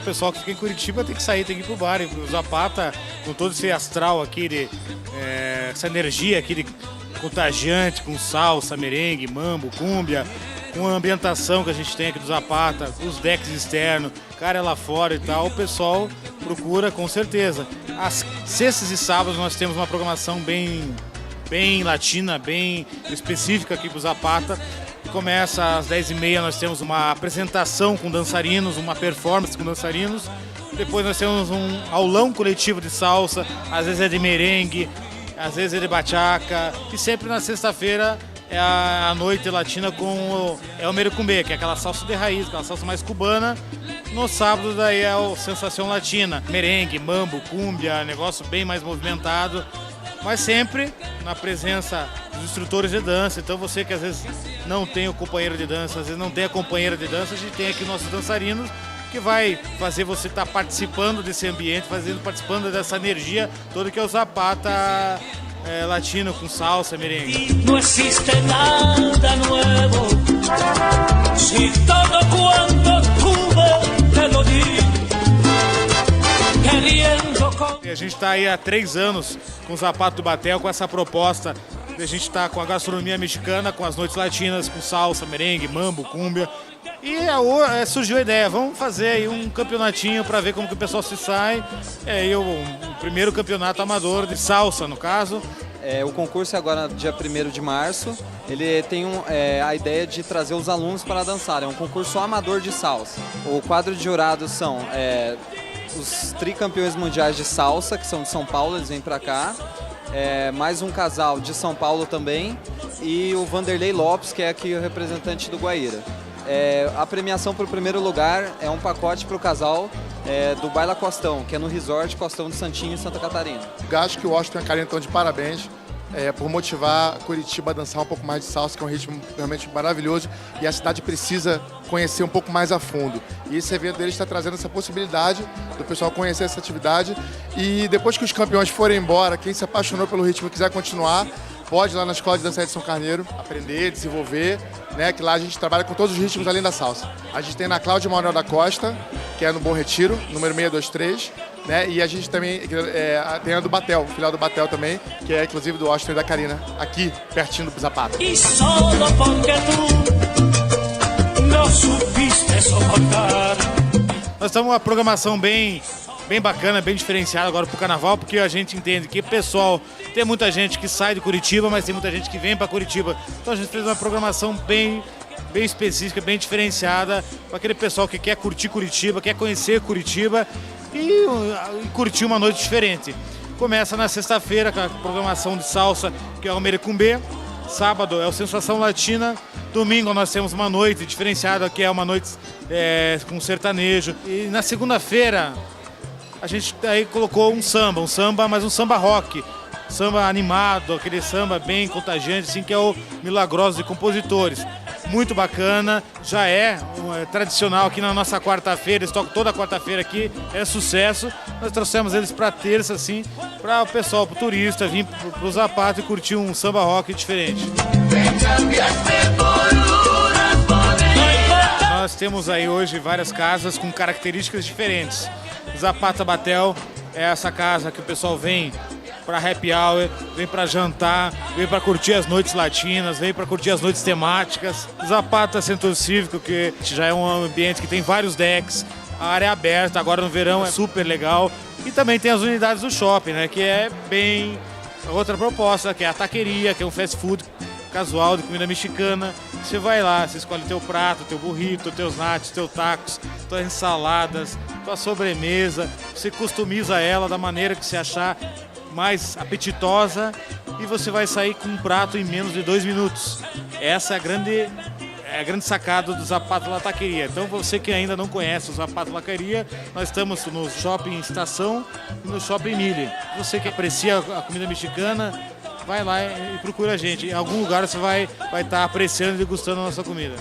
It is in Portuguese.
pessoal que fica em Curitiba tem que sair, tem que ir pro bar. E o Zapata, com todo esse astral aqui, essa energia aqui de contagiante, com salsa, merengue, mambo, cúmbia, com a ambientação que a gente tem aqui do Zapata, os decks externos, cara lá fora e tal, o pessoal procura com certeza. Às sextas e sábados nós temos uma programação bem latina, bem específica aqui pro Zapata. Começa às 10h30, nós temos uma apresentação com dançarinos, uma performance com dançarinos. Depois nós temos um aulão coletivo de salsa, às vezes é de merengue, às vezes é de bachaca. E sempre na sexta-feira é a noite latina com o merengue, que é aquela salsa de raiz, aquela salsa mais cubana. No sábado daí é o Sensação Latina, merengue, mambo, cúmbia, negócio bem mais movimentado. Mas sempre na presença dos instrutores de dança. Então você que às vezes não tem o companheiro de dança, às vezes não tem a companheira de dança, a gente tem aqui nossos dançarinos que vai fazer você estar participando desse ambiente, participando dessa energia toda que é o Zapata latino com salsa, merengue. Não existe nada novo, se todo quanto tuve te lo di. A gente está aí há 3 anos com o Zapata do Batel, com essa proposta de a gente estar com a gastronomia mexicana, com as noites latinas, com salsa, merengue, mambo, cúmbia. E surgiu a ideia, vamos fazer aí um campeonatinho para ver como que o pessoal se sai. O primeiro campeonato amador de salsa, no caso. O concurso é agora dia 1º de março. Ele tem a ideia de trazer os alunos para dançar. É um concurso amador de salsa. O quadro de jurados são os tricampeões mundiais de salsa, que são de São Paulo, eles vêm para cá. Mais um casal de São Paulo também. E o Vanderlei Lopes, que é aqui o representante do Guaíra. A premiação para o primeiro lugar é um pacote para o casal do Baila Costão, que é no Resort Costão de Santinho, em Santa Catarina. Acho que o Washington e a Karina estão de parabéns por motivar Curitiba a dançar um pouco mais de salsa, que é um ritmo realmente maravilhoso e a cidade precisa conhecer um pouco mais a fundo. E esse evento deles está trazendo essa possibilidade do pessoal conhecer essa atividade e depois que os campeões forem embora, quem se apaixonou pelo ritmo e quiser continuar, pode ir lá na Escola de Dança de São Carneiro, aprender, desenvolver, né? Que lá a gente trabalha com todos os ritmos além da salsa. A gente tem na Cláudia Manuel da Costa, que é no Bom Retiro, número 623, né? E a gente também tem a do Batel, filial do Batel também, que é inclusive do Washington e da Karina, aqui, pertinho do Zapata. E solo porque tu não supiste suportar. Nós estamos com uma programação bem bacana, bem diferenciada agora pro Carnaval, porque a gente entende que pessoal, tem muita gente que sai de Curitiba, mas tem muita gente que vem para Curitiba. Então a gente fez uma programação bem específica, bem diferenciada para aquele pessoal que quer curtir Curitiba, quer conhecer Curitiba e curtir uma noite diferente. Começa na sexta-feira com a programação de salsa, que é o merengue. Sábado é o Sensação Latina. Domingo nós temos uma noite diferenciada, que é uma noite com sertanejo. E na segunda-feira a gente aí colocou um samba, mas um samba rock. Samba animado, aquele samba bem contagiante, assim, que é o Milagrosos de Compositores. Muito bacana, já é tradicional aqui na nossa quarta-feira, eles tocam toda quarta-feira aqui, é sucesso. Nós trouxemos eles para terça, assim, para o pessoal, para o turista, vir para o Zapata e curtir um samba rock diferente. Nós temos aí hoje várias casas com características diferentes. Zapata Batel é essa casa que o pessoal vem para happy hour, vem para jantar, vem para curtir as noites latinas, vem para curtir as noites temáticas. Zapata Centro Cívico, que já é um ambiente que tem vários decks, a área é aberta, agora no verão é super legal. E também tem as unidades do shopping, né, que é bem outra proposta, que é a taqueria, que é um fast food casual de comida mexicana. Você vai lá, você escolhe teu prato, teu burrito, teus nachos, teus tacos, tuas ensaladas, tua sobremesa, você customiza ela da maneira que você achar mais apetitosa e você vai sair com um prato em menos de 2 minutos. Essa é a grande sacada do Zapata La Taqueria. Então você que ainda não conhece o Zapata La Taqueria, nós estamos no Shopping Estação e no Shopping Mille. Você que aprecia a comida mexicana, vai lá e procura a gente. Em algum lugar você vai estar apreciando e degustando a nossa comida.